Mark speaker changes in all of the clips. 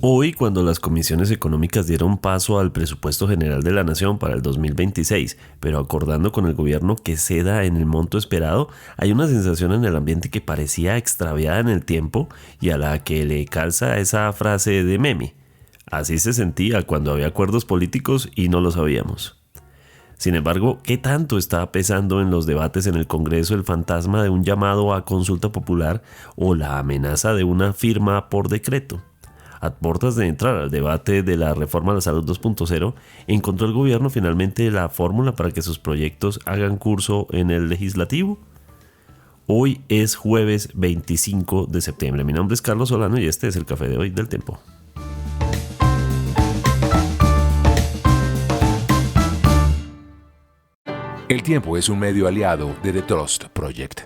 Speaker 1: Hoy, cuando las comisiones económicas dieron paso al presupuesto general de la Nación para el 2026, pero acordando con el gobierno que ceda en el monto esperado, hay una sensación en el ambiente que parecía extraviada en el tiempo y a la que le calza esa frase de meme. Así se sentía cuando había acuerdos políticos y no lo sabíamos. Sin embargo, ¿qué tanto está pesando en los debates en el Congreso el fantasma de un llamado a consulta popular o la amenaza de una firma por decreto? A puertas de entrar al debate de la reforma a la salud 2.0, ¿encontró el gobierno finalmente la fórmula para que sus proyectos hagan curso en el legislativo? Hoy es jueves 25 de septiembre. Mi nombre es Carlos Solano y este es el Café de hoy del Tiempo.
Speaker 2: El Tiempo es un medio aliado de The Trust Project.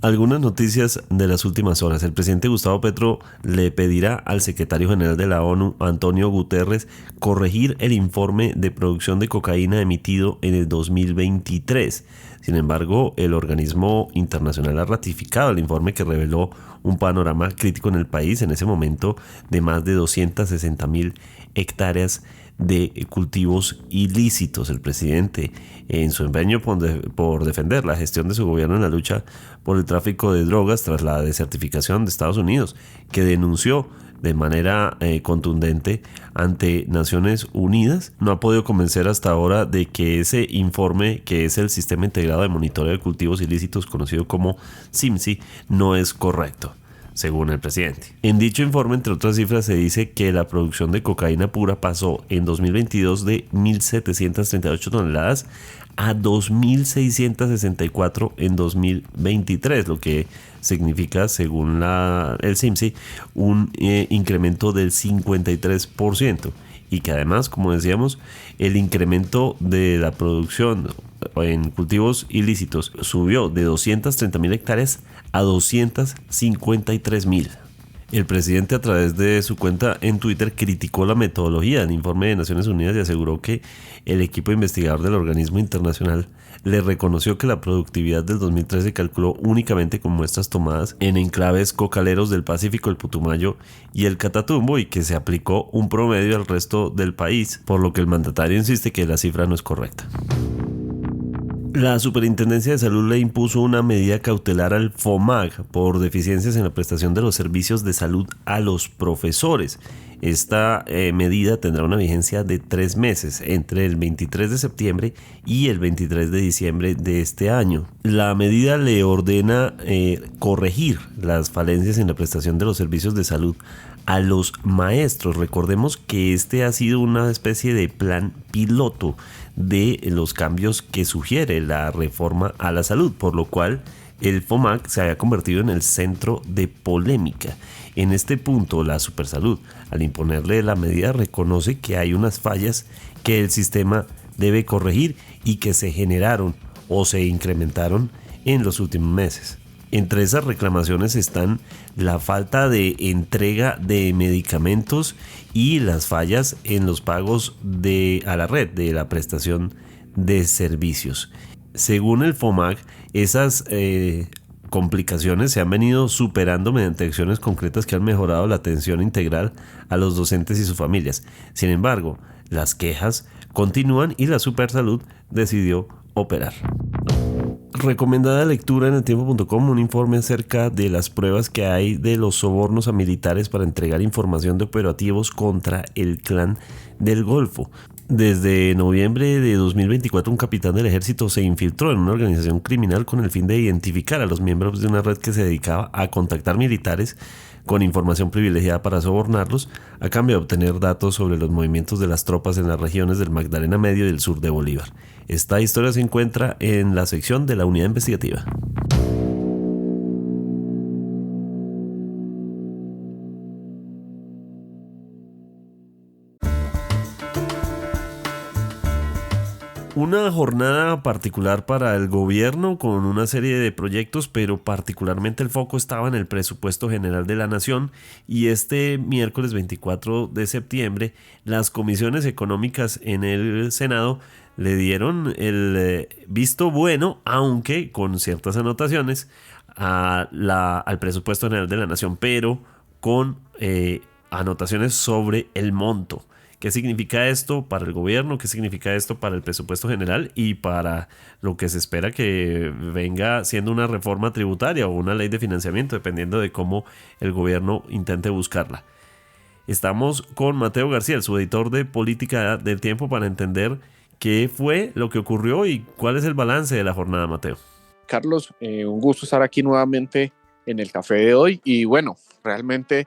Speaker 1: Algunas noticias de las últimas horas. El presidente Gustavo Petro le pedirá al secretario general de la ONU, Antonio Guterres, corregir el informe de producción de cocaína emitido en el 2023. Sin embargo, el organismo internacional ha ratificado el informe que reveló un panorama crítico en el país en ese momento de más de 260,000 hectáreas de cultivos ilícitos. El presidente, en su empeño por defender la gestión de su gobierno en la lucha por el tráfico de drogas tras la desertificación de Estados Unidos, que denunció de manera contundente ante Naciones Unidas, no ha podido convencer hasta ahora de que ese informe, que es el Sistema Integrado de Monitoreo de Cultivos Ilícitos conocido como SIMSI, no es correcto, según el presidente. En dicho informe, entre otras cifras, se dice que la producción de cocaína pura pasó en 2022 de 1.738 toneladas a 2.664 en 2023, lo que significa, según el SIMSI, un incremento del 53%. Y que además, como decíamos, el incremento de la producción en cultivos ilícitos subió de 230,000 hectáreas a 253,000. El presidente, a través de su cuenta en Twitter, criticó la metodología del informe de Naciones Unidas y aseguró que el equipo investigador del organismo internacional le reconoció que la productividad del 2013 se calculó únicamente con muestras tomadas en enclaves cocaleros del Pacífico, el Putumayo y el Catatumbo, y que se aplicó un promedio al resto del país, por lo que el mandatario insiste que la cifra no es correcta. La Superintendencia de Salud le impuso una medida cautelar al FOMAC por deficiencias en la prestación de los servicios de salud a los profesores. Esta medida tendrá una vigencia de 3 meses, entre el 23 de septiembre y el 23 de diciembre de este año. La medida le ordena corregir las falencias en la prestación de los servicios de salud a los maestros. Recordemos que este ha sido una especie de plan piloto de los cambios que sugiere la reforma a la salud, por lo cual el FOMAC se había convertido en el centro de polémica. En este punto, la Supersalud, al imponerle la medida, reconoce que hay unas fallas que el sistema debe corregir y que se generaron o se incrementaron en los últimos meses. Entre esas reclamaciones están la falta de entrega de medicamentos y las fallas en los pagos a la red de la prestación de servicios. Según el FOMAC, esas complicaciones se han venido superando mediante acciones concretas que han mejorado la atención integral a los docentes y sus familias. Sin embargo, las quejas continúan y la Supersalud decidió operar. Recomendada lectura en eltiempo.com, un informe acerca de las pruebas que hay de los sobornos a militares para entregar información de operativos contra el Clan del Golfo. Desde noviembre de 2024, un capitán del ejército se infiltró en una organización criminal con el fin de identificar a los miembros de una red que se dedicaba a contactar militares con información privilegiada para sobornarlos, a cambio de obtener datos sobre los movimientos de las tropas en las regiones del Magdalena Medio y del sur de Bolívar. Esta historia se encuentra en la sección de la unidad investigativa. Una jornada particular para el gobierno con una serie de proyectos, pero particularmente el foco estaba en el presupuesto general de la nación, y este miércoles 24 de septiembre las comisiones económicas en el Senado le dieron el visto bueno, aunque con ciertas anotaciones, al presupuesto general de la nación, pero con anotaciones sobre el monto. ¿Qué significa esto para el gobierno? ¿Qué significa esto para el presupuesto general? Y para lo que se espera que venga siendo una reforma tributaria o una ley de financiamiento, dependiendo de cómo el gobierno intente buscarla. Estamos con Mateo García, el subeditor de Política del Tiempo, para entender qué fue lo que ocurrió y cuál es el balance de la jornada, Mateo.
Speaker 3: Carlos, un gusto estar aquí nuevamente en el café de hoy y bueno, realmente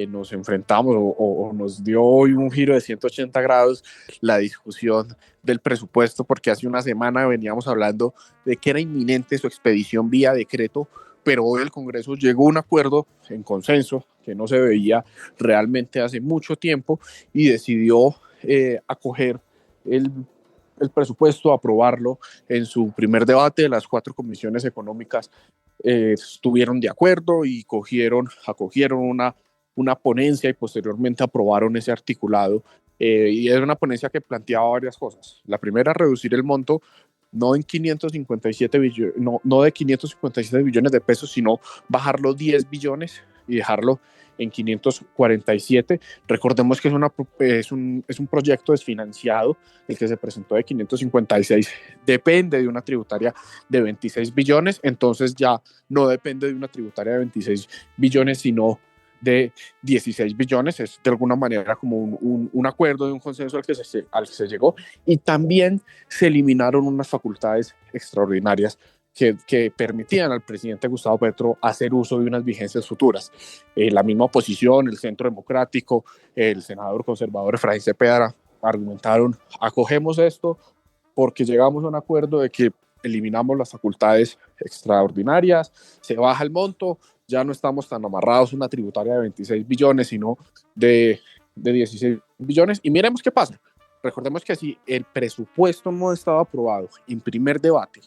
Speaker 3: nos enfrentamos o nos dio hoy un giro de 180 grados la discusión del presupuesto, porque hace una semana veníamos hablando de que era inminente su expedición vía decreto, pero hoy el Congreso llegó a un acuerdo en consenso que no se veía realmente hace mucho tiempo y decidió acoger el presupuesto, aprobarlo en su primer debate. Las 4 comisiones económicas estuvieron de acuerdo y acogieron una ponencia y posteriormente aprobaron ese articulado. Y era una ponencia que planteaba varias cosas. La primera, reducir el monto no de 557 billones de pesos, sino bajarlo 10 billones y dejarlo en 547. Recordemos que es un proyecto desfinanciado, el que se presentó de 556 depende de una tributaria de 26 billones, entonces ya no depende de una tributaria de 26 billones, sino de 16 billones, es de alguna manera como un acuerdo, de un consenso al que se llegó, y también se eliminaron unas facultades extraordinarias que permitían al presidente Gustavo Petro hacer uso de unas vigencias futuras. La misma oposición, el Centro Democrático, el senador conservador Efraín Cepeda argumentaron, acogemos esto porque llegamos a un acuerdo de que eliminamos las facultades extraordinarias, se baja el monto, ya no estamos tan amarrados a una tributaria de 26 billones, sino de 16 billones, y miremos qué pasa. Recordemos que si el presupuesto no estaba aprobado en primer debate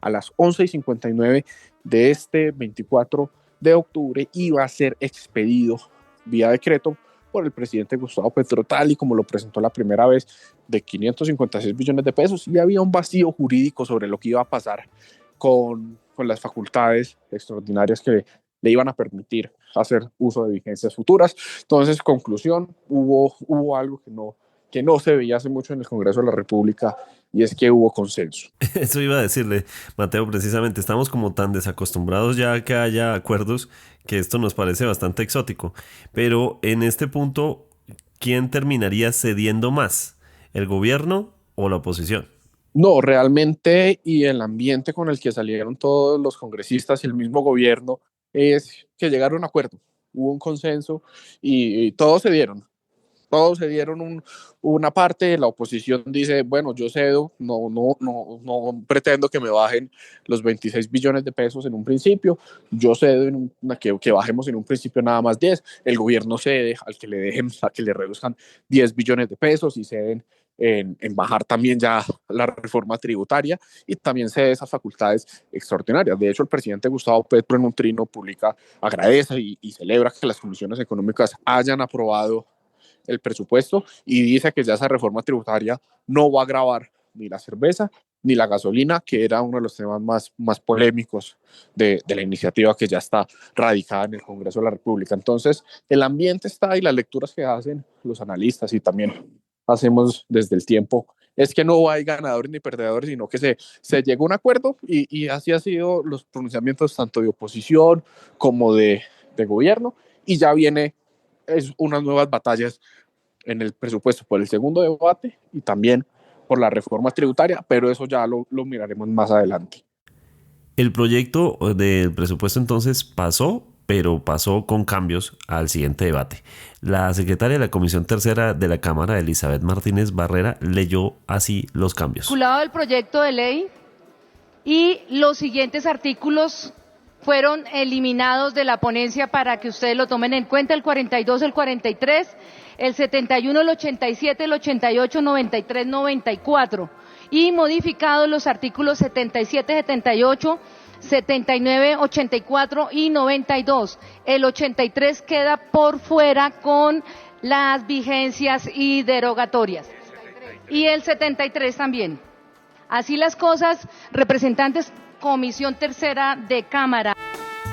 Speaker 3: a las 11:59 de este 24 de octubre, iba a ser expedido vía decreto por el presidente Gustavo Petro, tal y como lo presentó la primera vez, de 556 billones de pesos, y había un vacío jurídico sobre lo que iba a pasar con las facultades extraordinarias que le iban a permitir hacer uso de vigencias futuras. Entonces, conclusión, hubo algo que no se veía hace mucho en el Congreso de la República, y es que hubo consenso.
Speaker 1: Eso iba a decirle, Mateo, precisamente, estamos como tan desacostumbrados ya a que haya acuerdos que esto nos parece bastante exótico. Pero en este punto, ¿quién terminaría cediendo más? ¿El gobierno o la oposición?
Speaker 3: No, realmente, y el ambiente con el que salieron todos los congresistas y el mismo gobierno es que llegaron a un acuerdo, hubo un consenso y todos cedieron. Todos se dieron una parte. La oposición dice, bueno, yo cedo, no pretendo que me bajen los 26 billones de pesos en un principio, yo cedo que bajemos en un principio nada más 10, el gobierno cede a que le reduzcan 10 billones de pesos y ceden en bajar también ya la reforma tributaria y también cede esas facultades extraordinarias. De hecho, el presidente Gustavo Petro en un trino pública agradece y celebra que las comisiones económicas hayan aprobado el presupuesto y dice que ya esa reforma tributaria no va a gravar ni la cerveza ni la gasolina, que era uno de los temas más polémicos de la iniciativa que ya está radicada en el Congreso de la República. Entonces, el ambiente está y las lecturas que hacen los analistas y también hacemos desde el tiempo es que no hay ganadores ni perdedores, sino que se llegó a un acuerdo y así han sido los pronunciamientos tanto de oposición como de gobierno, y ya viene unas nuevas batallas en el presupuesto por el segundo debate y también por la reforma tributaria, pero eso ya lo miraremos más adelante.
Speaker 1: El proyecto del presupuesto entonces pasó, pero pasó con cambios al siguiente debate. La secretaria de la Comisión Tercera de la Cámara, Elizabeth Martínez Barrera, leyó así los cambios.
Speaker 4: Articulado del proyecto de ley y los siguientes artículos fueron eliminados de la ponencia para que ustedes lo tomen en cuenta: el 42, el 43, el 71, el 87, el 88, 93, 94, y modificados los artículos 77, 78, 79, 84 y 92. El 83 queda por fuera con las vigencias y derogatorias. Y el 73 también. Así las cosas, representantes, Comisión Tercera de Cámara.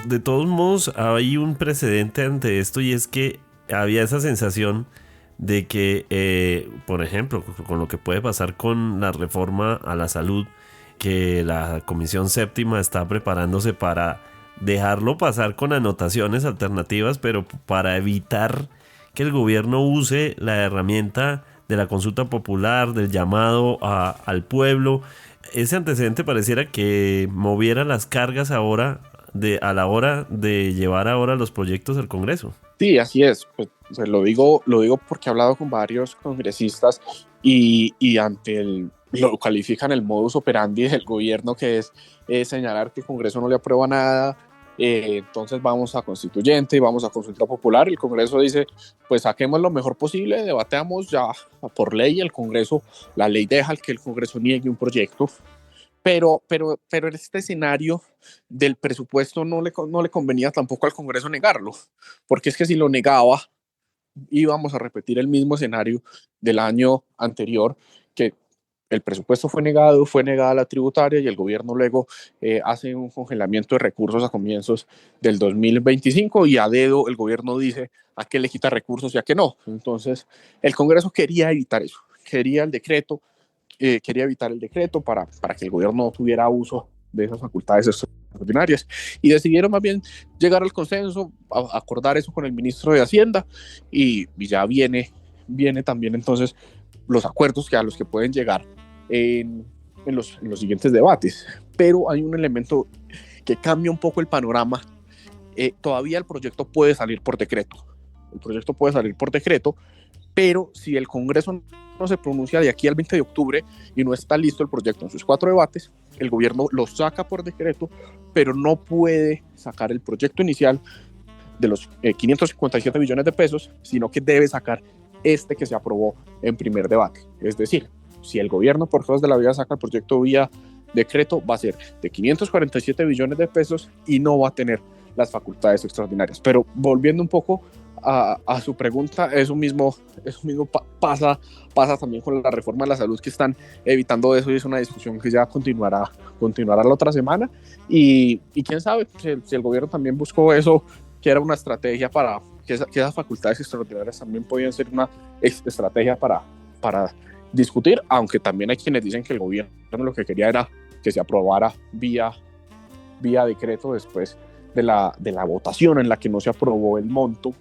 Speaker 1: de todos modos hay un precedente ante esto, y es que había esa sensación de que, por ejemplo, con lo que puede pasar con la reforma a la salud, que la Comisión Séptima está preparándose para dejarlo pasar con anotaciones alternativas, pero para evitar que el gobierno use la herramienta de la consulta popular, del llamado al pueblo. Ese antecedente pareciera que moviera las cargas ahora a la hora de llevar ahora los proyectos al Congreso.
Speaker 3: Sí, así es. Pues lo digo porque he hablado con varios congresistas y lo califican el modus operandi del gobierno, que es señalar que el Congreso no le aprueba nada. Entonces vamos a constituyente y vamos a consulta popular. El Congreso dice, pues saquemos lo mejor posible, debateamos ya por ley. La ley deja que el Congreso niegue un proyecto, pero en este escenario del presupuesto no le convenía tampoco al Congreso negarlo, porque es que si lo negaba íbamos a repetir el mismo escenario del año anterior, que el presupuesto fue negada la tributaria, y el gobierno luego hace un congelamiento de recursos a comienzos del 2025, y a dedo el gobierno dice a qué le quita recursos y a qué no. Entonces el Congreso quería evitar eso, quería evitar el decreto para que el gobierno no tuviera uso de esas facultades extraordinarias, y decidieron más bien llegar al consenso, acordar eso con el ministro de Hacienda, y ya viene también entonces los acuerdos a los que pueden llegar en los siguientes debates. Pero hay un elemento que cambia un poco el panorama. Todavía el proyecto puede salir por decreto. Pero si el Congreso no se pronuncia de aquí al 20 de octubre y no está listo el proyecto en sus 4 debates, el gobierno lo saca por decreto, pero no puede sacar el proyecto inicial de los 557 billones de pesos, sino que debe sacar este que se aprobó en primer debate. Es decir, si el gobierno por cosas de la vida saca el proyecto vía decreto, va a ser de 547 billones de pesos y no va a tener las facultades extraordinarias. Pero volviendo un poco a su pregunta, eso mismo pasa también con la reforma de la salud, que están evitando eso, y es una discusión que ya continuará la otra semana, y quién sabe si el gobierno también buscó eso, que era una estrategia para que esas facultades extraordinarias también podían ser una estrategia para discutir, aunque también hay quienes dicen que el gobierno lo que quería era que se aprobara vía decreto después de la votación en la que no se aprobó el monto,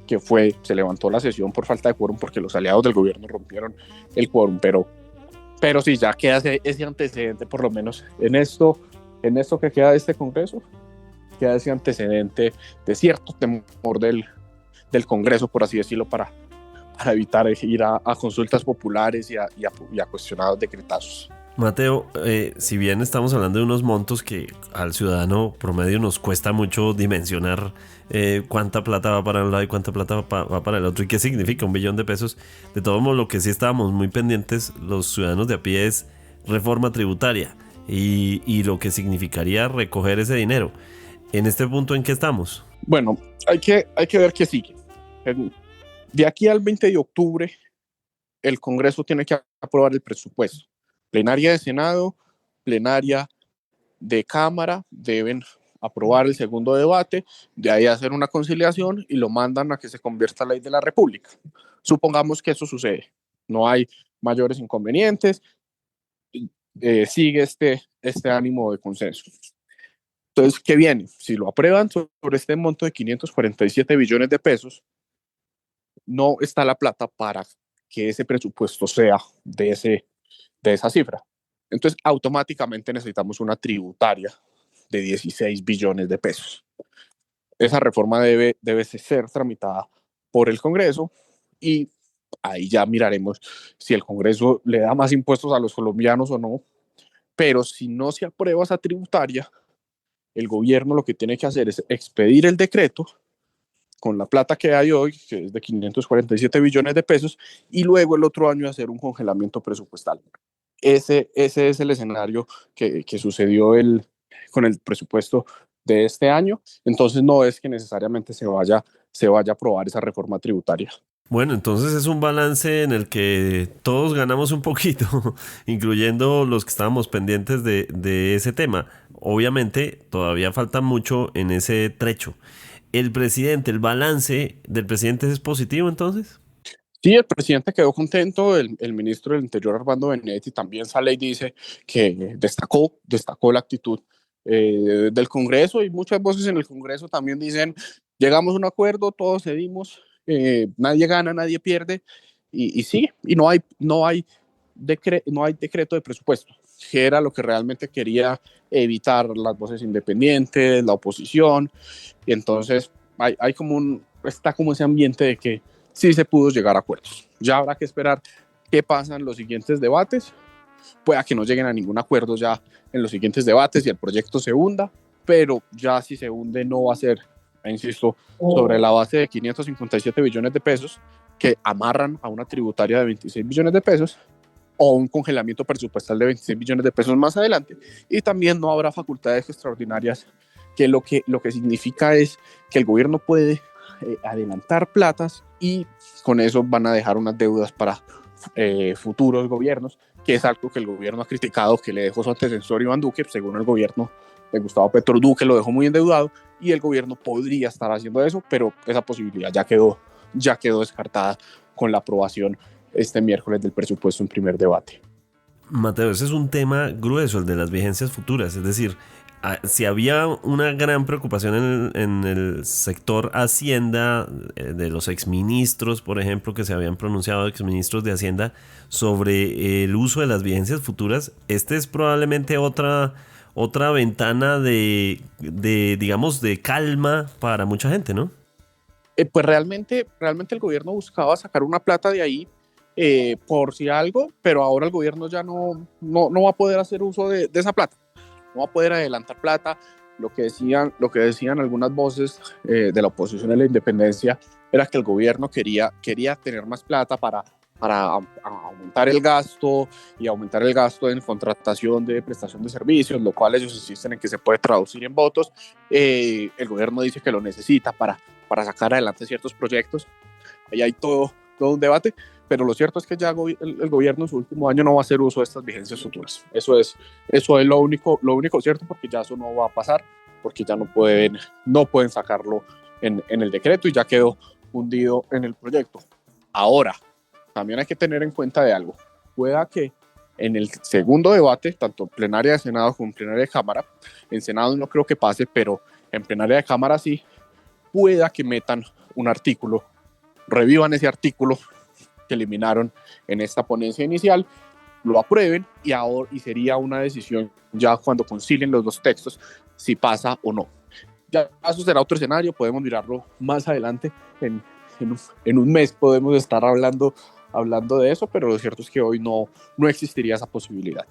Speaker 3: que se levantó la sesión por falta de quórum porque los aliados del gobierno rompieron el quórum, pero sí, ya queda ese antecedente, por lo menos en esto que queda de este Congreso, queda ese antecedente de cierto temor del Congreso, por así decirlo, para evitar ir a consultas populares y a cuestionados decretazos.
Speaker 1: Mateo, si bien estamos hablando de unos montos que al ciudadano promedio nos cuesta mucho dimensionar cuánta plata va para un lado y cuánta plata va para el otro y qué significa 1 billón de pesos, de todos modos lo que sí estábamos muy pendientes los ciudadanos de a pie es reforma tributaria y lo que significaría recoger ese dinero. En este punto, ¿en qué estamos?
Speaker 3: Bueno, hay que ver qué sigue. De aquí al 20 de octubre, el Congreso tiene que aprobar el presupuesto. Plenaria de Senado, plenaria de Cámara deben aprobar el segundo debate, de ahí hacer una conciliación y lo mandan a que se convierta en ley de la República. Supongamos que eso sucede, no hay mayores inconvenientes, sigue este ánimo de consenso. Entonces, ¿qué viene? Si lo aprueban sobre este monto de 547 billones de pesos, no está la plata para que ese presupuesto sea de esa cifra. Entonces, automáticamente necesitamos una tributaria de 16 billones de pesos. Esa reforma debe ser tramitada por el Congreso, y ahí ya miraremos si el Congreso le da más impuestos a los colombianos o no. Pero si no se aprueba esa tributaria, el gobierno lo que tiene que hacer es expedir el decreto con la plata que hay hoy, que es de 547 billones de pesos, y luego el otro año hacer un congelamiento presupuestal. Ese es el escenario que sucedió con el presupuesto de este año. Entonces no es que necesariamente se vaya a aprobar esa reforma tributaria.
Speaker 1: Bueno, entonces es un balance en el que todos ganamos un poquito, incluyendo los que estábamos pendientes de ese tema. obviamente todavía falta mucho en ese trecho. El balance del presidente es positivo entonces.
Speaker 3: Sí, el presidente quedó contento, el ministro del Interior Armando Benedetti también sale y dice que destacó la actitud del Congreso, y muchas voces en el Congreso también dicen: llegamos a un acuerdo, todos cedimos, nadie gana, nadie pierde, y sí, y no hay decreto de presupuesto, que era lo que realmente quería evitar las voces independientes, la oposición, y entonces está como ese ambiente de que sí se pudo llegar a acuerdos. Ya habrá que esperar qué pasa en los siguientes debates. Pueda que no lleguen a ningún acuerdo ya en los siguientes debates y el proyecto se hunda, pero ya si se hunde no va a ser, insisto, sobre la base de 557 billones de pesos que amarran a una tributaria de 26 billones de pesos o un congelamiento presupuestal de 26 billones de pesos más adelante. Y también no habrá facultades extraordinarias, que lo que significa es que el gobierno puede adelantar platas y con eso van a dejar unas deudas para futuros gobiernos, que es algo que el gobierno ha criticado, que le dejó su antecesor Iván Duque. Según el gobierno de Gustavo Petro, Duque lo dejó muy endeudado y el gobierno podría estar haciendo eso, pero esa posibilidad ya quedó descartada con la aprobación este miércoles del presupuesto en primer debate.
Speaker 1: Mateo, ese es un tema grueso, el de las vigencias futuras. Es decir, si había una gran preocupación en el sector Hacienda, de los exministros, por ejemplo, que se habían pronunciado, exministros de Hacienda, sobre el uso de las vigencias futuras, este es probablemente otra ventana de digamos, de calma para mucha gente, ¿no?
Speaker 3: Pues realmente el gobierno buscaba sacar una plata de ahí, por si algo, pero ahora el gobierno ya no va a poder hacer uso de esa plata, no va a poder adelantar plata. Lo que decían algunas voces de la oposición a la independencia era que el gobierno quería tener más plata para aumentar el gasto y aumentar el gasto en contratación de prestación de servicios, lo cual ellos insisten en que se puede traducir en votos. El gobierno dice que lo necesita para sacar adelante ciertos proyectos. Ahí hay todo un debate, pero lo cierto es que ya el gobierno en su último año no va a hacer uso de estas vigencias futuras. Eso es lo único cierto, porque ya eso no va a pasar, porque ya no pueden sacarlo en el decreto y ya quedó hundido en el proyecto. Ahora, también hay que tener en cuenta de algo. Pueda que en el segundo debate, tanto en plenaria de Senado como en plenaria de Cámara, en Senado no creo que pase, pero en plenaria de Cámara sí, pueda que metan un artículo, revivan ese artículo que eliminaron en esta ponencia inicial, lo aprueben y sería una decisión ya cuando concilien los dos textos si pasa o no. Ya eso será otro escenario, podemos mirarlo más adelante, en un mes podemos estar hablando de eso, pero lo cierto es que hoy no existiría esa posibilidad.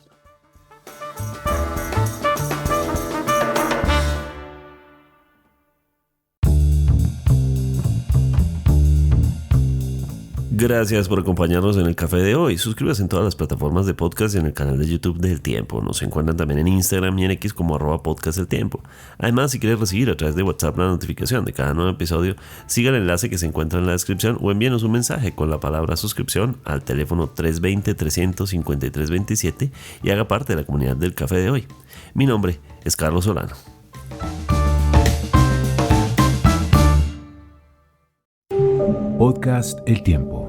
Speaker 1: Gracias por acompañarnos en el café de hoy. Suscríbase en todas las plataformas de podcast y en el canal de YouTube del Tiempo. Nos encuentran también en Instagram y en X como @podcasteltiempo. Además, si quieres recibir a través de WhatsApp la notificación de cada nuevo episodio, siga el enlace que se encuentra en la descripción o envíenos un mensaje con la palabra suscripción al teléfono 320-353-27 y haga parte de la comunidad del café de hoy. Mi nombre es Carlos Solano.
Speaker 2: Podcast El Tiempo.